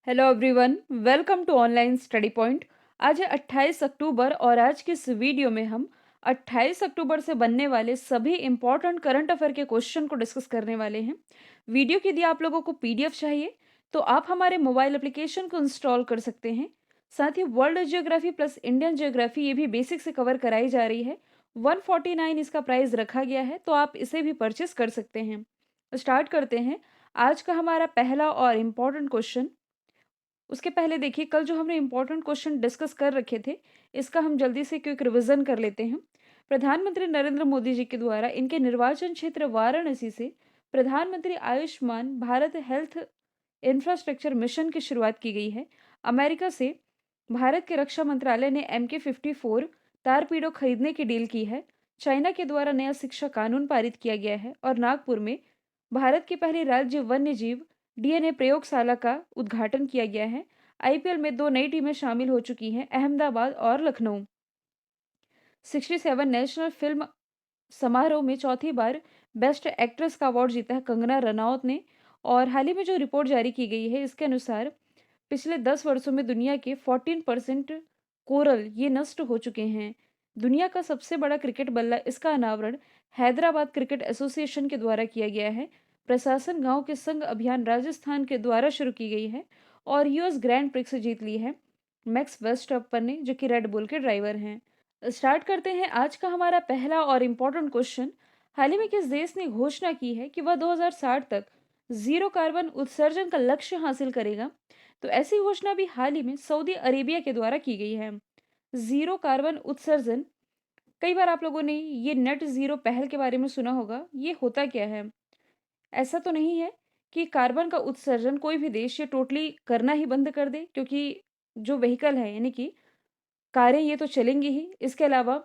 Hello everyone, welcome to online study point. आज है 28 अक्टूबर और आज की इस वीडियो में हम 28 अक्टूबर से बनने वाले सभी इंपॉर्टेंट करंट अफेयर के क्वेश्चन को डिस्कस करने वाले हैं। वीडियो के लिए आप लोगों को पीडीएफ चाहिए तो आप हमारे मोबाइल एप्लीकेशन को इंस्टॉल कर सकते हैं। साथ ही world geography plus Indian geography ये भी बेसिक से कवर कराई जा रही है। 149 इसका प्राइस रखा गया है, तो आप इसे भी परचेस कर सकते हैं। स्टार्ट करते हैं आज का हमारा पहला और इम्पॉर्टेंट क्वेश्चन। उसके पहले देखिए, कल जो हमने इंपॉर्टेंट क्वेश्चन डिस्कस कर रखे थे, इसका हम जल्दी से क्विक रिवीजन कर लेते हैं। प्रधानमंत्री नरेंद्र मोदी जी के द्वारा इनके निर्वाचन क्षेत्र वाराणसी से प्रधानमंत्री Ayushman Bharat health infrastructure mission की शुरुआत की गई है। अमेरिका से भारत के रक्षा मंत्रालय ने MK54 तारपीडो खरीदने की डील की है। चाइना के द्वारा नया शिक्षा कानून पारित किया गया है और नागपुर में भारत की पहली राज्य वन्य जीव डीएनए प्रयोगशाला का उद्घाटन किया गया है। आईपीएल में दो नई टीमें शामिल हो चुकी हैं, अहमदाबाद और लखनऊ। 67 नेशनल फिल्म समारोह में चौथी बार बेस्ट एक्ट्रेस का अवार्ड जीता है कंगना रनौत ने। और हाल ही में जो रिपोर्ट जारी की गई है, इसके अनुसार पिछले 10 वर्षों में दुनिया के 14% कोरल ये नष्ट हो चुके हैं। दुनिया का सबसे बड़ा क्रिकेट बल्ला, इसका अनावरण हैदराबाद क्रिकेट एसोसिएशन के द्वारा किया गया है। प्रशासन गांव के संघ अभियान राजस्थान के द्वारा शुरू की गई है और यूएस ग्रैंड प्रिक्स जीत ली है मैक्स वेस्टअपन ने, जो कि रेड बुल के ड्राइवर हैं। स्टार्ट करते हैं आज का हमारा पहला और इम्पोर्टेंट क्वेश्चन। हाल ही में किस देश ने घोषणा की है कि वह 2060 तक जीरो कार्बन उत्सर्जन का लक्ष्य हासिल करेगा? तो ऐसी घोषणा भी हाल ही में सऊदी अरेबिया के द्वारा की गई है। जीरो कार्बन उत्सर्जन, कई बार आप लोगों ने ये नेट जीरो पहल के बारे में सुना होगा। ये होता क्या है? ऐसा तो नहीं है कि कार्बन का उत्सर्जन कोई भी देश ये टोटली करना ही बंद कर दे, क्योंकि जो व्हीकल है यानी कि कारें ये तो चलेंगी ही। इसके अलावा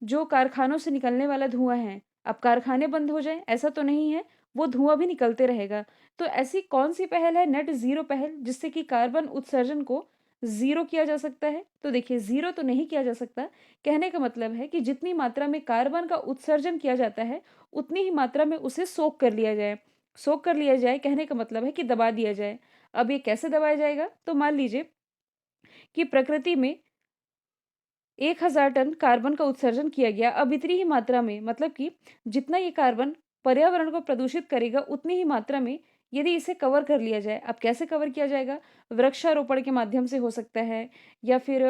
जो कारखानों से निकलने वाला धुआं है, अब कारखाने बंद हो जाए ऐसा तो नहीं है, वो धुआं भी निकलते रहेगा। तो ऐसी कौन सी पहल है नेट ज़ीरो पहल, जिससे कि कार्बन उत्सर्जन को ज़ीरो किया जा सकता है? तो देखिए, ज़ीरो तो नहीं किया जा सकता। कहने का मतलब है कि जितनी मात्रा में कार्बन का उत्सर्जन किया जाता है, उतनी ही मात्रा में उसे सोख कर लिया जाए। सोख कर लिया जाए कहने का मतलब है कि दबा दिया जाए। अब ये कैसे दबाया जाएगा? तो मान लीजिए कि प्रकृति में 1000 टन कार्बन का उत्सर्जन किया गया। अब इतनी ही मात्रा में, मतलब कि जितना ये कार्बन पर्यावरण को प्रदूषित करेगा, उतनी ही मात्रा में यदि इसे कवर कर लिया जाए। अब कैसे कवर किया जाएगा? वृक्षारोपण के माध्यम से हो सकता है, या फिर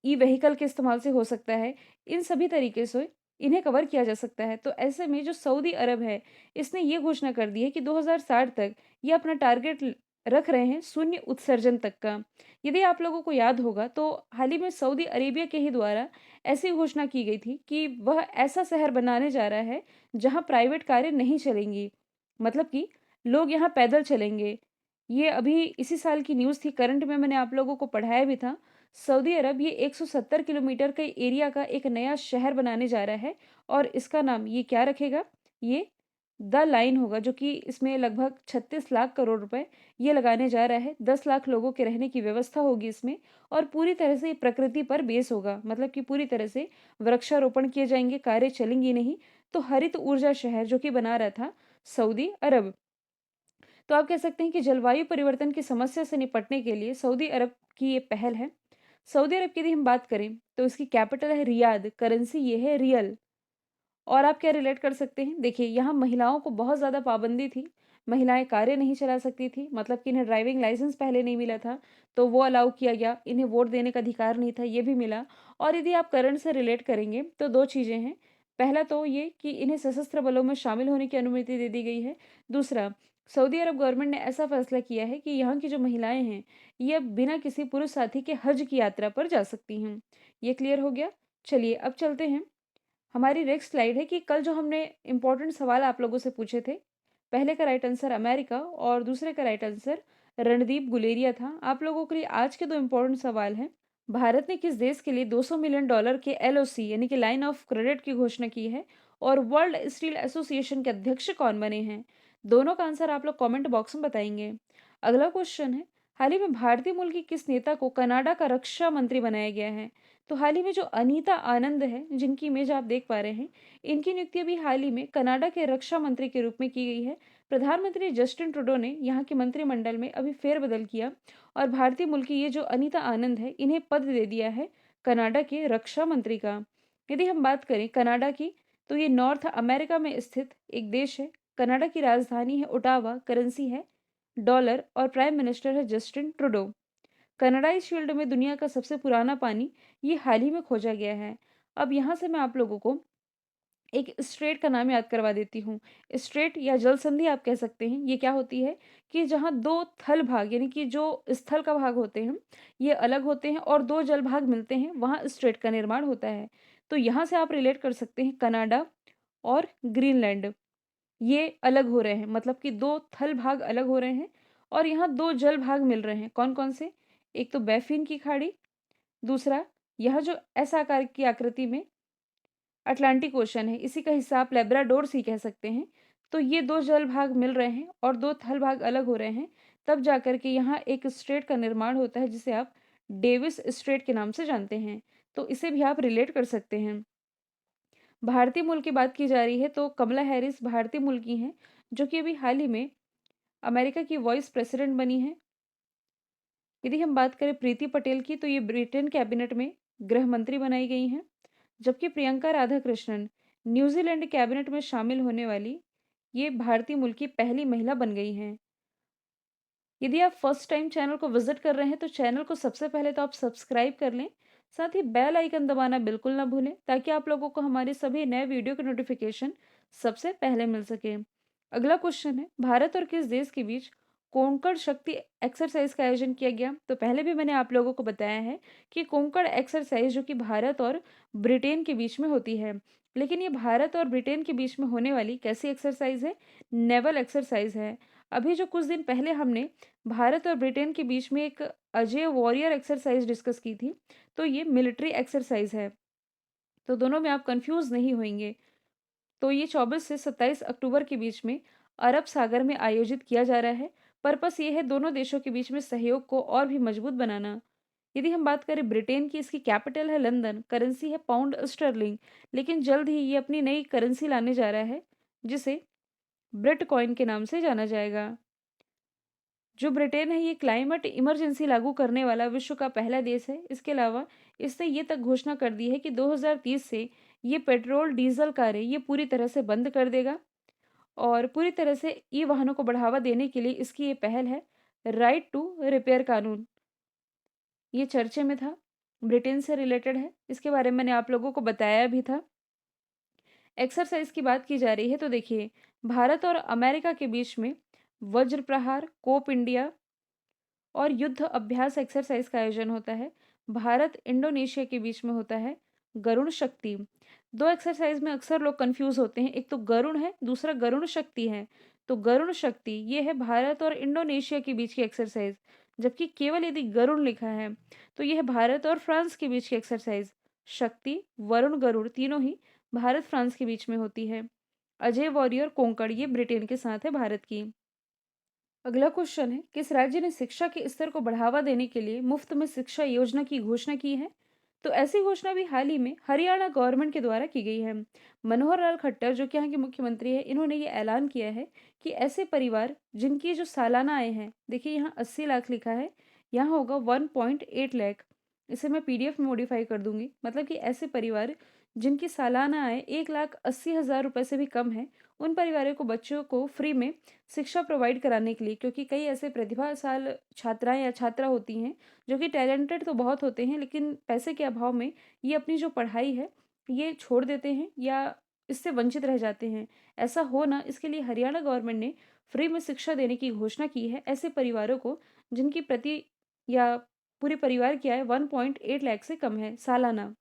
ई व्हीकल के इस्तेमाल से हो सकता है। इन सभी तरीके से इन्हें कवर किया जा सकता है। तो ऐसे में जो सऊदी अरब है, इसने ये घोषणा कर दी है कि 2060 तक ये अपना टारगेट रख रहे हैं शून्य उत्सर्जन तक का। यदि आप लोगों को याद होगा तो हाल ही में सऊदी अरेबिया के ही द्वारा ऐसी घोषणा की गई थी कि वह ऐसा शहर बनाने जा रहा है जहां प्राइवेट कारें नहीं चलेंगी, मतलब कि लोग यहाँ पैदल चलेंगे। ये अभी इसी साल की न्यूज़ थी, करंट में मैंने आप लोगों को पढ़ाया भी था। सऊदी अरब ये 170 किलोमीटर के एरिया का एक नया शहर बनाने जा रहा है और इसका नाम ये क्या रखेगा? ये द लाइन होगा, जो कि इसमें लगभग 36 लाख करोड़ रुपए ये लगाने जा रहा है। 10 लाख लोगों के रहने की व्यवस्था होगी इसमें और पूरी तरह से ये प्रकृति पर बेस होगा, मतलब कि पूरी तरह से वृक्षारोपण किए जाएंगे, कारें चलेंगी नहीं। तो हरित ऊर्जा शहर जो कि बना रहा था सऊदी अरब। तो आप कह सकते हैं कि जलवायु परिवर्तन की समस्या से निपटने के लिए सऊदी अरब की ये पहल है। सऊदी अरब की यदि हम बात करें तो इसकी कैपिटल है रियाद, करेंसी ये है रियल। और आप क्या रिलेट कर सकते हैं? देखिए, यहाँ महिलाओं को बहुत ज़्यादा पाबंदी थी। महिलाएं कारें नहीं चला सकती थी, मतलब कि इन्हें ड्राइविंग लाइसेंस पहले नहीं मिला था, तो वो अलाउ किया गया। इन्हें वोट देने का अधिकार नहीं था, ये भी मिला। और यदि आप करंट से रिलेट करेंगे तो दो चीज़ें हैं। पहला तो ये कि इन्हें सशस्त्र बलों में शामिल होने की अनुमति दे दी गई है। दूसरा, सऊदी अरब गवर्नमेंट ने ऐसा फैसला किया है कि यहाँ की जो महिलाएं हैं, ये अब बिना किसी पुरुष साथी के हज की यात्रा पर जा सकती हैं। ये क्लियर हो गया? चलिए अब चलते हैं। हमारी नेक्स्ट स्लाइड है कि कल जो हमने इंपॉर्टेंट सवाल आप लोगों से पूछे थे, पहले का राइट आंसर अमेरिका और दूसरे का राइट आंसर रणदीप गुलेरिया था। आप लोगों के लिए आज के दो इंपॉर्टेंट सवाल हैं। भारत ने किस देश के लिए $200 मिलियन के एलओसी यानी कि लाइन ऑफ क्रेडिट की घोषणा की है? और वर्ल्ड स्टील एसोसिएशन के अध्यक्ष कौन बने हैं? दोनों का आंसर आप लोग कमेंट बॉक्स में बताएंगे। अगला क्वेश्चन है, हाल ही में भारतीय मूल की किस नेता को कनाडा का रक्षा मंत्री बनाया गया है? तो हाल ही में जो अनीता आनंद है, जिनकी इमेज आप देख पा रहे हैं, इनकी नियुक्ति अभी हाल ही में कनाडा के रक्षा मंत्री के रूप में की गई है। प्रधानमंत्री जस्टिन ट्रूडो ने यहाँ के मंत्रिमंडल में अभी फेरबदल किया और भारतीय मूल की ये जो अनीता आनंद है, इन्हें पद दे दिया है कनाडा के रक्षा मंत्री का। यदि हम बात करें कनाडा की, तो ये नॉर्थ अमेरिका में स्थित एक देश है। कनाडा की राजधानी है ओटावा, करेंसी है डॉलर और प्राइम मिनिस्टर है जस्टिन ट्रूडो। कनाडा इस फील्ड में दुनिया का सबसे पुराना पानी ये हाल ही में खोजा गया है। अब यहाँ से मैं आप लोगों को एक स्ट्रेट का नाम याद करवा देती हूँ। स्ट्रेट या जल संधि आप कह सकते हैं। ये क्या होती है कि जहाँ 2 थल भाग यानी कि जो स्थल का भाग होते हैं, ये अलग होते हैं और 2 जल भाग मिलते हैं, वहाँ स्ट्रेट का निर्माण होता है। तो यहाँ से आप रिलेट कर सकते हैं कनाडा और ग्रीनलैंड, ये अलग हो रहे हैं, मतलब कि 2 थल भाग अलग हो रहे हैं और यहाँ 2 जल भाग मिल रहे हैं। कौन-कौन से? एक तो बैफिन की खाड़ी, दूसरा यह जो एस आकार की आकृति में अटलांटिक ओशन है, इसी का हिस्सा आप लेब्राडोर सी कह सकते हैं। तो ये 2 जल भाग मिल रहे हैं और 2 थल भाग अलग हो रहे हैं, तब जाकर के यहाँ एक स्ट्रेट का निर्माण होता है जिसे आप डेविस स्ट्रेट के नाम से जानते हैं। तो इसे भी आप रिलेट कर सकते हैं। भारतीय मूल की बात की जा रही है तो कमला हैरिस भारतीय मूल की हैं, जो कि अभी हाल ही में अमेरिका की वाइस प्रेसिडेंट बनी हैं। यदि हम बात करें प्रीति पटेल की, तो ये ब्रिटेन कैबिनेट में गृह मंत्री बनाई गई हैं। जबकि प्रियंका राधाकृष्णन न्यूजीलैंड कैबिनेट में शामिल होने वाली ये भारतीय मूल की पहली महिला बन गई हैं। यदि आप फर्स्ट टाइम चैनल को विजिट कर रहे हैं तो चैनल को सबसे पहले तो आप सब्सक्राइब कर लें, साथ ही बेल आइकन दबाना बिल्कुल ना भूलें ताकि आप लोगों को हमारे सभी नए वीडियो के नोटिफिकेशन सबसे पहले मिल सके। अगला क्वेश्चन है, भारत और किस देश के बीच कोंकण शक्ति एक्सरसाइज का आयोजन किया गया? तो पहले भी मैंने आप लोगों को बताया है कि कोंकण एक्सरसाइज जो कि भारत और ब्रिटेन के बीच में होती है, लेकिन ये भारत और ब्रिटेन के बीच में होने वाली कैसी एक्सरसाइज है? नेवल एक्सरसाइज है। अभी जो कुछ दिन पहले हमने भारत और ब्रिटेन के बीच में एक अजय वॉरियर एक्सरसाइज डिस्कस की थी, तो ये मिलिट्री एक्सरसाइज है। तो दोनों में आप कंफ्यूज नहीं होंगे। तो ये 24 से 27 अक्टूबर के बीच में अरब सागर में आयोजित किया जा रहा है। पर्पस ये है दोनों देशों के बीच में सहयोग को और भी मजबूत बनाना। यदि हम बात करें ब्रिटेन की, इसकी कैपिटल है लंदन, करेंसी है पाउंड स्टर्लिंग, लेकिन जल्द ही ये अपनी नई करेंसी लाने जा रहा है जिसे ब्रिट कॉइन के नाम से जाना जाएगा। जो ब्रिटेन है ये क्लाइमेट इमरजेंसी लागू करने वाला विश्व का पहला देश है। इसके अलावा इसने ये तक घोषणा कर दी है कि 2030 से ये पेट्रोल डीजल कारें ये पूरी तरह से बंद कर देगा और पूरी तरह से ई वाहनों को बढ़ावा देने के लिए इसकी ये पहल है। राइट टू रिपेयर कानून ये चर्चे में था, ब्रिटेन से रिलेटेड है, इसके बारे में मैंने आप लोगों को बताया भी था। एक्सरसाइज की बात की जा रही है तो देखिए, भारत और अमेरिका के बीच में वज्र प्रहार, कोप इंडिया और युद्ध अभ्यास एक्सरसाइज का आयोजन होता है। भारत इंडोनेशिया के बीच में होता है गरुण शक्ति। दो एक्सरसाइज में अक्सर लोग कंफ्यूज होते हैं, एक तो गरुण है, दूसरा गरुण शक्ति है। तो गरुण शक्ति ये है भारत और इंडोनेशिया के बीच की एक्सरसाइज, जबकि केवल यदि गरुण लिखा है तो यह है भारत और फ्रांस के बीच की एक्सरसाइज। शक्ति, वरुण, गरुड़ तीनों ही भारत फ्रांस के बीच में होती है। अजय वॉरियर कोंकण ये ब्रिटेन के साथ है भारत की। अगला क्वेश्चन है, किस राज्य ने शिक्षा के स्तर को बढ़ावा देने के लिए मुफ्त में शिक्षा योजना की घोषणा की है? तो ऐसी घोषणा भी हाल ही में हरियाणा गवर्नमेंट के द्वारा की गई है। मनोहर लाल खट्टर जो कि यहाँ के मुख्यमंत्री है, इन्होंने ये ऐलान किया है कि ऐसे परिवार जिनकी जो सालाना आय है, देखिए यहाँ 80 लाख लिखा है, यहाँ होगा 1.8 लाख। इसे मैं पीडीएफ में मॉडिफाई कर दूंगी, मतलब कि ऐसे परिवार जिनकी सालाना आय 1,80,000 रुपए से भी कम है, उन परिवारों को बच्चों को फ्री में शिक्षा प्रोवाइड कराने के लिए, क्योंकि कई ऐसे प्रतिभाशाल छात्राएं या छात्रा होती हैं जो कि टैलेंटेड तो बहुत होते हैं, लेकिन पैसे के अभाव में ये अपनी जो पढ़ाई है ये छोड़ देते हैं या इससे वंचित रह जाते हैं। ऐसा हो ना, इसके लिए हरियाणा गवर्नमेंट ने फ्री में शिक्षा देने की घोषणा की है ऐसे परिवारों को जिनकी प्रति या पूरे परिवार की आय 1.8 लाख से कम है सालाना।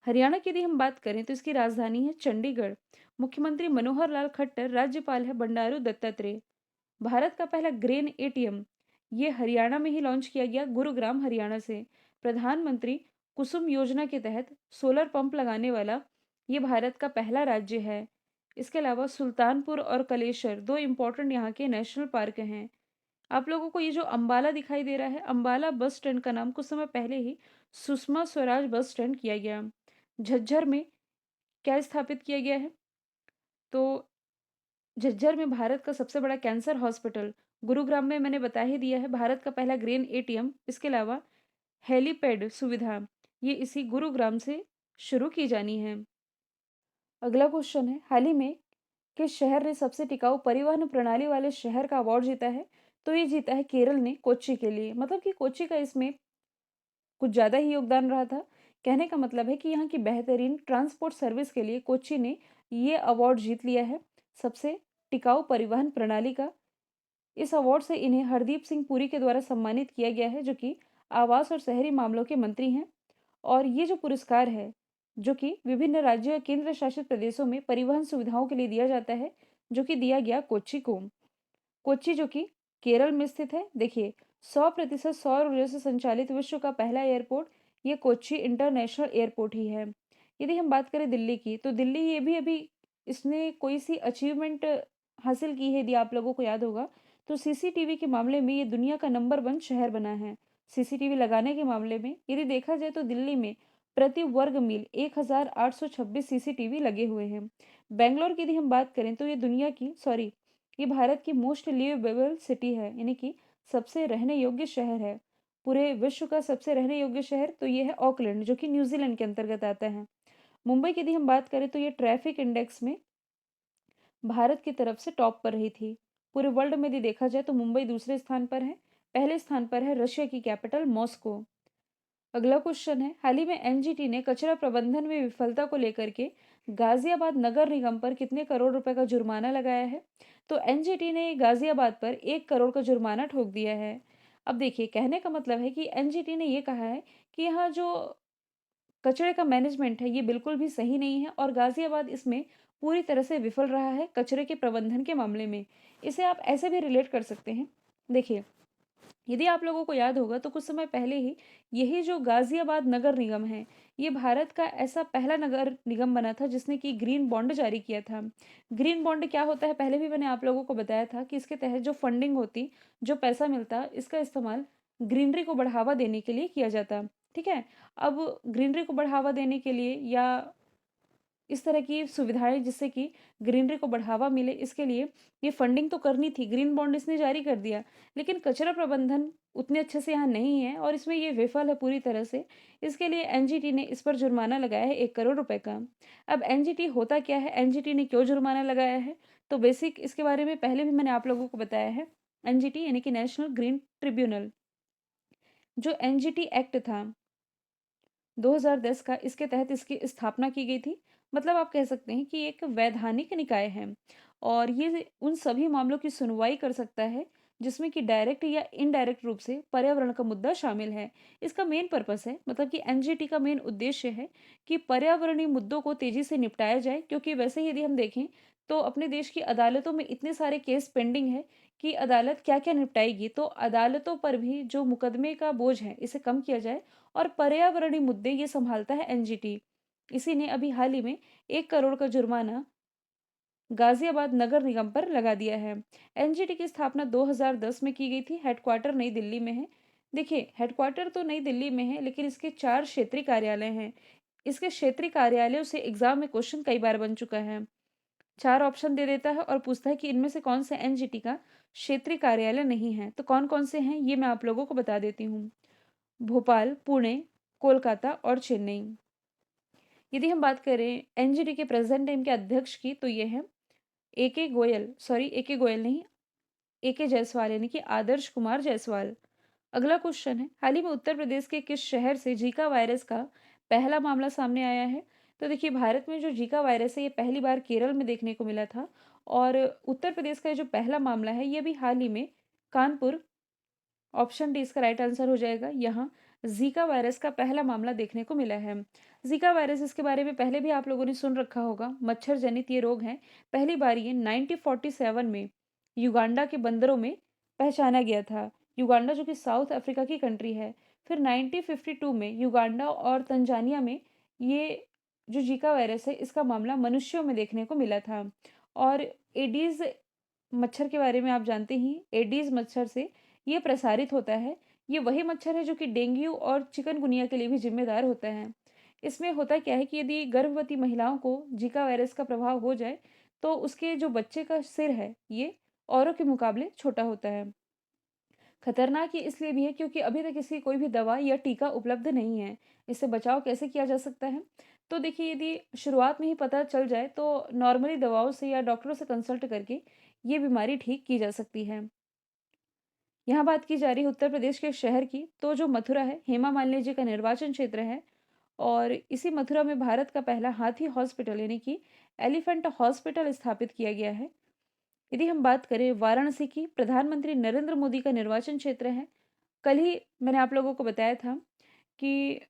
हरियाणा की यदि हम बात करें तो इसकी राजधानी है चंडीगढ़। मुख्यमंत्री मनोहर लाल खट्टर, राज्यपाल है बंडारू दत्तात्रेय। भारत का पहला ग्रेन एटीएम ये हरियाणा में ही लॉन्च किया गया, गुरुग्राम हरियाणा से। प्रधानमंत्री कुसुम योजना के तहत सोलर पंप लगाने वाला ये भारत का पहला राज्य है। इसके अलावा सुल्तानपुर और कलेश्वर दो इम्पोर्टेंट यहाँ के नेशनल पार्क हैं। आप लोगों को ये जो अंबाला दिखाई दे रहा है, अंबाला बस स्टैंड का नाम कुछ समय पहले ही सुषमा स्वराज बस स्टैंड किया गया। झज्जर में क्या स्थापित किया गया है? तो झज्जर में भारत का सबसे बड़ा कैंसर हॉस्पिटल। गुरुग्राम में मैंने बता ही दिया है, भारत का पहला ग्रेन एटीएम। इसके अलावा हेलीपैड सुविधा, ये इसी गुरुग्राम से शुरू की जानी है। अगला क्वेश्चन है, हाल ही में किस शहर ने सबसे टिकाऊ परिवहन प्रणाली वाले शहर का अवार्ड जीता है? तो ये जीता है केरल ने, कोच्चि के लिए। मतलब कि कोच्चि का इसमें कुछ ज़्यादा ही योगदान रहा था। कहने का मतलब है कि यहाँ की बेहतरीन ट्रांसपोर्ट सर्विस के लिए कोच्चि ने ये अवार्ड जीत लिया है, सबसे टिकाऊ परिवहन प्रणाली का। इस अवार्ड से इन्हें हरदीप सिंह पुरी के द्वारा सम्मानित किया गया है, जो कि आवास और शहरी मामलों के मंत्री हैं। और ये जो पुरस्कार है, जो कि विभिन्न राज्यों या केंद्र शासित प्रदेशों में परिवहन सुविधाओं के लिए दिया जाता है, जो कि दिया गया कोच्चि को। कोच्चि जो कि केरल में स्थित है। देखिए, 100% सौर ऊर्जा से संचालित विश्व का पहला एयरपोर्ट ये कोच्चि इंटरनेशनल एयरपोर्ट ही है। यदि हम बात करें दिल्ली की, तो दिल्ली ये भी अभी इसने कोई सी अचीवमेंट हासिल की है, यदि आप लोगों को याद होगा, तो सीसीटीवी के मामले में ये दुनिया का नंबर 1 शहर बना है। सीसीटीवी लगाने के मामले में यदि देखा जाए तो दिल्ली में प्रति वर्ग मील 1826 सीसीटीवी लगे हुए हैं। बेंगलोर की यदि हम बात करें तो ये भारत की मोस्ट लिवेबल सिटी है, यानी कि सबसे रहने योग्य शहर है। पूरे विश्व का सबसे रहने योग्य शहर तो ये है ऑकलैंड, जो कि न्यूजीलैंड के अंतर्गत आता है। मुंबई की यदि हम बात करें तो ये ट्रैफिक इंडेक्स में भारत की तरफ से टॉप पर रही थी। पूरे वर्ल्ड में यदि देखा जाए तो मुंबई दूसरे स्थान पर है, पहले स्थान पर है रशिया की कैपिटल मॉस्को। अगला क्वेश्चन है, हाल ही में एनजीटी ने कचरा प्रबंधन में विफलता को लेकर के गाजियाबाद नगर निगम पर कितने करोड़ रुपए का जुर्माना लगाया है? तो एनजीटी ने गाजियाबाद पर 1 करोड़ का जुर्माना ठोक दिया है। अब देखिए, कहने का मतलब है कि एनजीटी ने ये कहा है कि यहाँ जो कचरे का मैनेजमेंट है ये बिल्कुल भी सही नहीं है और गाजियाबाद इसमें पूरी तरह से विफल रहा है कचरे के प्रबंधन के मामले में। इसे आप ऐसे भी रिलेट कर सकते हैं। देखिए, यदि आप लोगों को याद होगा तो कुछ समय पहले ही यही जो गाजियाबाद नगर निगम है, ये भारत का ऐसा पहला नगर निगम बना था जिसने कि ग्रीन बॉन्ड जारी किया था। ग्रीन बॉन्ड क्या होता है, पहले भी मैंने आप लोगों को बताया था कि इसके तहत जो फंडिंग होती, जो पैसा मिलता, इसका इस्तेमाल ग्रीनरी को बढ़ावा देने के लिए किया जाता। ठीक है। अब ग्रीनरी को बढ़ावा देने के लिए या इस तरह की सुविधाएं जिससे कि ग्रीनरी को बढ़ावा मिले, इसके लिए ये फंडिंग तो करनी थी, ग्रीन बॉन्ड इसने जारी कर दिया। लेकिन कचरा प्रबंधन उतने अच्छे से यहाँ नहीं है और इसमें ये विफल है पूरी तरह से। इसके लिए एनजीटी ने इस पर जुर्माना लगाया है 1 करोड़ रुपए का। अब एनजीटी होता क्या है, एनजीटी ने क्यों जुर्माना लगाया है, तो बेसिक इसके बारे में पहले भी मैंने आप लोगों को बताया है। एनजीटी यानी कि नेशनल ग्रीन ट्रिब्यूनल, जो एनजीटी एक्ट था 2010 का, इसके तहत इसकी स्थापना की गई थी। मतलब आप कह सकते हैं कि एक वैधानिक निकाय है और ये उन सभी मामलों की सुनवाई कर सकता है जिसमें कि डायरेक्ट या इनडायरेक्ट रूप से पर्यावरण का मुद्दा शामिल है। इसका मेन पर्पस है, मतलब कि एनजीटी का मेन उद्देश्य है कि पर्यावरणीय मुद्दों को तेजी से निपटाया जाए, क्योंकि वैसे ही यदि हम देखें तो अपने देश की अदालतों में इतने सारे केस पेंडिंग है कि अदालत क्या क्या निपटाएगी, तो अदालतों पर भी जो मुकदमे का बोझ है इसे कम किया जाए और पर्यावरणीय मुद्दे ये संभालता है एनजीटी। इसी ने अभी हाल ही में 1 करोड़ का जुर्माना गाजियाबाद नगर निगम पर लगा दिया है। एनजीटी की स्थापना 2010 में की गई थी। हेडक्वार्टर नई दिल्ली में है। देखिए, हेडक्वार्टर तो नई दिल्ली में है लेकिन इसके 4 क्षेत्रीय कार्यालय हैं। इसके क्षेत्रीय कार्यालयों से एग्जाम में क्वेश्चन कई बार बन चुका है। 4 ऑप्शन दे देता है और पूछता है कि इनमें से कौन से एनजीटी का क्षेत्रीय कार्यालय नहीं है। तो कौन कौन से हैं ये मैं आप लोगों को बता देती हूँ। भोपाल, पुणे, कोलकाता और चेन्नई। यदि हम बात करें एनजीटी के प्रेजेंट टाइम के अध्यक्ष की, तो ये है एके गोयल नहीं, एके जायसवाल, यानी कि आदर्श कुमार जायसवाल। अगला क्वेश्चन है, हाल ही में उत्तर प्रदेश के किस शहर से जीका वायरस का पहला मामला सामने आया है? तो देखिए, भारत में जो जीका वायरस है ये पहली बार केरल में देखने को मिला था और उत्तर प्रदेश का ये जो पहला मामला है ये भी हाल ही में कानपुर, ऑप्शन डी इसका राइट आंसर हो जाएगा, यहाँ जीका वायरस का पहला मामला देखने को मिला है। जीका वायरस, इसके बारे में पहले भी आप लोगों ने सुन रखा होगा, मच्छर जनित ये रोग है। पहली बार ये 1947 में युगांडा के बंदरों में पहचाना गया था। युगांडा जो कि साउथ अफ्रीका की कंट्री है। फिर 1952 में युगांडा और तंजानिया में ये जो जीका वायरस है इसका मामला मनुष्यों में देखने को मिला था। और एडीज मच्छर के बारे में आप जानते ही, एडीज मच्छर से ये प्रसारित होता है। ये वही मच्छर है जो कि डेंगू और चिकनगुनिया के लिए भी जिम्मेदार होता है। इसमें होता क्या है कि यदि गर्भवती महिलाओं को जीका वायरस का प्रभाव हो जाए तो उसके जो बच्चे का सिर है, ये औरों के मुकाबले छोटा होता है। खतरनाक ये इसलिए भी है क्योंकि अभी तक इसकी कोई भी दवा या टीका उपलब्ध नहीं है। इससे बचाव कैसे किया जा सकता है? तो देखिए, यदि शुरुआत में ही पता चल जाए तो नॉर्मली दवाओं से या डॉक्टरों से कंसल्ट करके ये बीमारी ठीक की जा सकती है। यहाँ बात की जा रही है उत्तर प्रदेश के शहर की, तो जो मथुरा है, हेमा मालिनी जी का निर्वाचन क्षेत्र है और इसी मथुरा में भारत का पहला हाथी हॉस्पिटल यानी कि एलिफेंट हॉस्पिटल स्थापित किया गया है। यदि हम बात करें वाराणसी की, प्रधानमंत्री नरेंद्र मोदी का निर्वाचन क्षेत्र है। कल ही मैंने आप लोगों को बताया था कि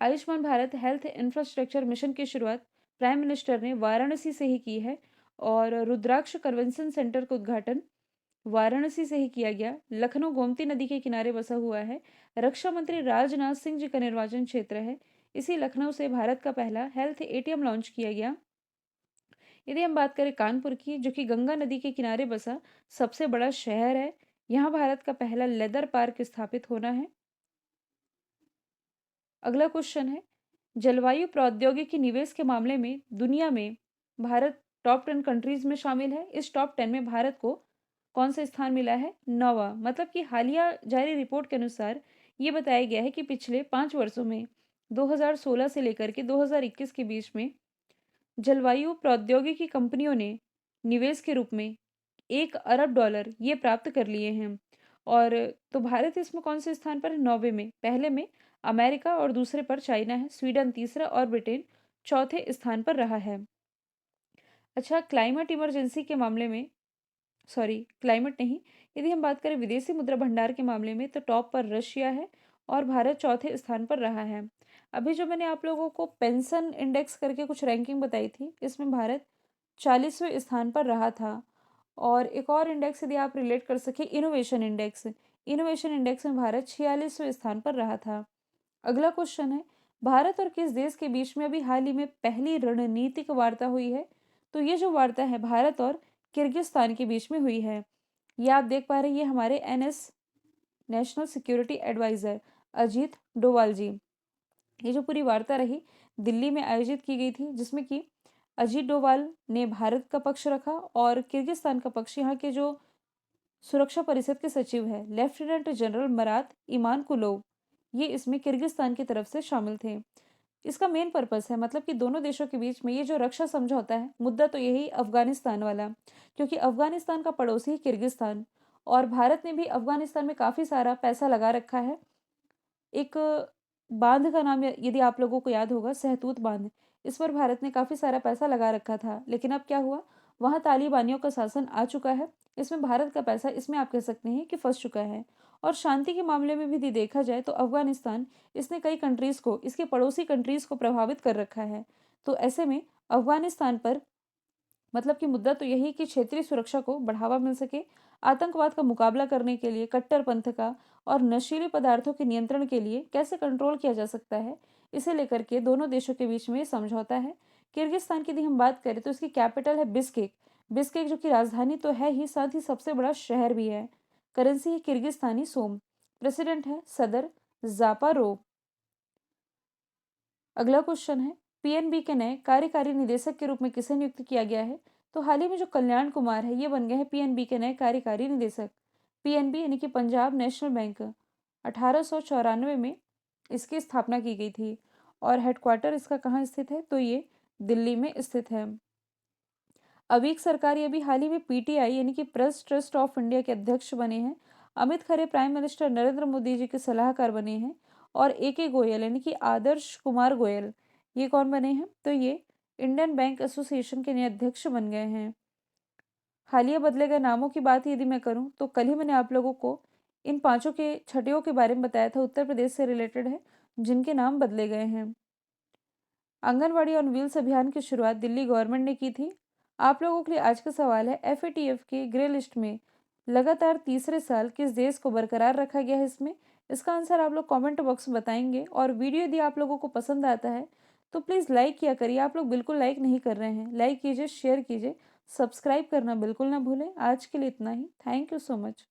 Ayushman Bharat health infrastructure mission की शुरुआत प्राइम मिनिस्टर ने वाराणसी से ही की है और रुद्राक्ष कन्वेंशन सेंटर का उद्घाटन वाराणसी से ही किया गया। लखनऊ गोमती नदी के किनारे बसा हुआ है। रक्षा मंत्री राजनाथ सिंह जी का निर्वाचन क्षेत्र है। इसी लखनऊ से भारत का पहला हेल्थ एटीएम लॉन्च किया गया। यदि हम बात करें कानपुर की, जो कि गंगा नदी के किनारे बसा सबसे बड़ा शहर है, यहाँ भारत का पहला लेदर पार्क स्थापित होना है। अगला क्वेश्चन है, जलवायु प्रौद्योगिकी निवेश के मामले में दुनिया में भारत टॉप 10 कंट्रीज में शामिल है। इस टॉप 10 में भारत को कौन सा स्थान मिला है? 9वां। मतलब कि हालिया जारी रिपोर्ट के अनुसार ये बताया गया है कि पिछले 5 वर्षों में 2016 से लेकर के 2021 के बीच में जलवायु प्रौद्योगिकी कंपनियों ने निवेश के रूप में $1 अरब ये प्राप्त कर लिए हैं। और तो भारत इसमें कौन से स्थान पर है? 9वें में। पहले में अमेरिका और दूसरे पर चाइना है। स्वीडन तीसरा और ब्रिटेन चौथे स्थान पर रहा है। अच्छा, क्लाइमेट इमरजेंसी के मामले में, सॉरी क्लाइमेट नहीं, यदि हम बात करें विदेशी मुद्रा भंडार के मामले में तो टॉप पर रशिया है और भारत चौथे स्थान पर रहा है। अभी जो मैंने आप लोगों को पेंशन इंडेक्स करके कुछ रैंकिंग बताई थी, इसमें भारत 40वें स्थान पर रहा था। और एक और इंडेक्स यदि आप रिलेट कर सके, इनोवेशन इंडेक्स में भारत 46वें स्थान पर रहा था। अगला क्वेश्चन है, भारत और किस देश के बीच में अभी हाल ही में पहली रणनीतिक वार्ता हुई है? तो ये जो वार्ता है भारत और किर्गिस्तान के बीच में हुई है। ये आप देख पा रहे हैं, ये हमारे NS national security adviser Ajit Doval ji, ये जो पूरी वार्ता रही दिल्ली में आयोजित की गई थी, जिसमें कि अजीत डोवाल ने भारत का पक्ष रखा और किर्गिस्तान का पक्ष यहाँ के जो सुरक्षा परिषद के सचिव है लेफ्टिनेंट जनरल मरात इमानकुलोव, ये इसमें किर्गिस्तान की तरफ से शामिल थे। इसका मेन पर्पस है, मतलब कि दोनों देशों के बीच में ये जो रक्षा समझौता है, मुद्दा तो यही अफगानिस्तान वाला, क्योंकि अफगानिस्तान का पड़ोसी है किर्गिस्तान और भारत ने भी अफगानिस्तान में काफ़ी सारा पैसा लगा रखा है। एक बांध का नाम यदि आप लोगों को याद होगा, सहतूत बांध, इस पर भारत ने काफ़ी सारा पैसा लगा रखा था, लेकिन अब क्या हुआ, वहाँ तालिबानियों का शासन आ चुका है। इसमें भारत का पैसा, इसमें आप कह सकते हैं कि फंस चुका है। और शांति के मामले में भी यदि देखा जाए तो अफगानिस्तान, इसने कई कंट्रीज़ को, इसके पड़ोसी कंट्रीज़ को प्रभावित कर रखा है। तो ऐसे में अफगानिस्तान पर, मतलब कि मुद्दा तो यही कि क्षेत्रीय सुरक्षा को बढ़ावा मिल सके, आतंकवाद का मुकाबला करने के लिए, कट्टरपंथ का और नशीले पदार्थों के नियंत्रण के लिए कैसे कंट्रोल किया जा सकता है, इसे लेकर के दोनों देशों के बीच में समझौता है। किर्गिस्तान की यदि हम बात करें तो इसकी कैपिटल है बिस्केक। बिस्केक जो कि राजधानी तो है ही, साथ ही सबसे बड़ा शहर भी है। करेंसी है किर्गिस्तानी सोम। प्रेसिडेंट है सदर जापारोव। अगला क्वेश्चन है, पीएनबी के नए कार्यकारी निदेशक के रूप में किसे नियुक्त किया गया है? तो हाल ही में जो कल्याण कुमार है, ये बन गए हैं पीएनबी के नए कार्यकारी निदेशक। पीएनबी यानी कि पंजाब नेशनल बैंक, 1894 में इसकी स्थापना की गई थी और हेडक्वार्टर इसका कहाँ स्थित है? तो ये दिल्ली में स्थित है। अवीक सरकार ये भी हाल ही में पीटीआई यानी कि प्रेस ट्रस्ट ऑफ इंडिया के अध्यक्ष बने हैं। अमित खरे प्राइम मिनिस्टर नरेंद्र मोदी जी के सलाहकार बने हैं और ए गोयल यानी कि आदर्श कुमार गोयल, ये कौन बने हैं? तो ये इंडियन बैंक एसोसिएशन के नए अध्यक्ष बन गए हैं। हालिया बदले गए नामों की बात यदि मैं करूं तो कल ही मैंने आप लोगों को इन पांचों के छठियों के बारे में बताया था, उत्तर प्रदेश से रिलेटेड है, जिनके नाम बदले गए हैं। आंगनवाड़ी ऑन व्हील्स अभियान की शुरुआत दिल्ली गवर्नमेंट ने की थी। आप लोगों के लिए आज का सवाल है, एफएटीएफ के ग्रे लिस्ट में लगातार तीसरे साल किस देश को बरकरार रखा गया है? इसमें इसका आंसर आप लोग कमेंट बॉक्स में बताएंगे। और वीडियो यदि आप लोगों को पसंद आता है तो प्लीज़ लाइक किया करिए। आप लोग बिल्कुल लाइक नहीं कर रहे हैं, लाइक कीजिए, शेयर कीजिए, सब्सक्राइब करना बिल्कुल ना भूलें। आज के लिए इतना ही। Thank you so much.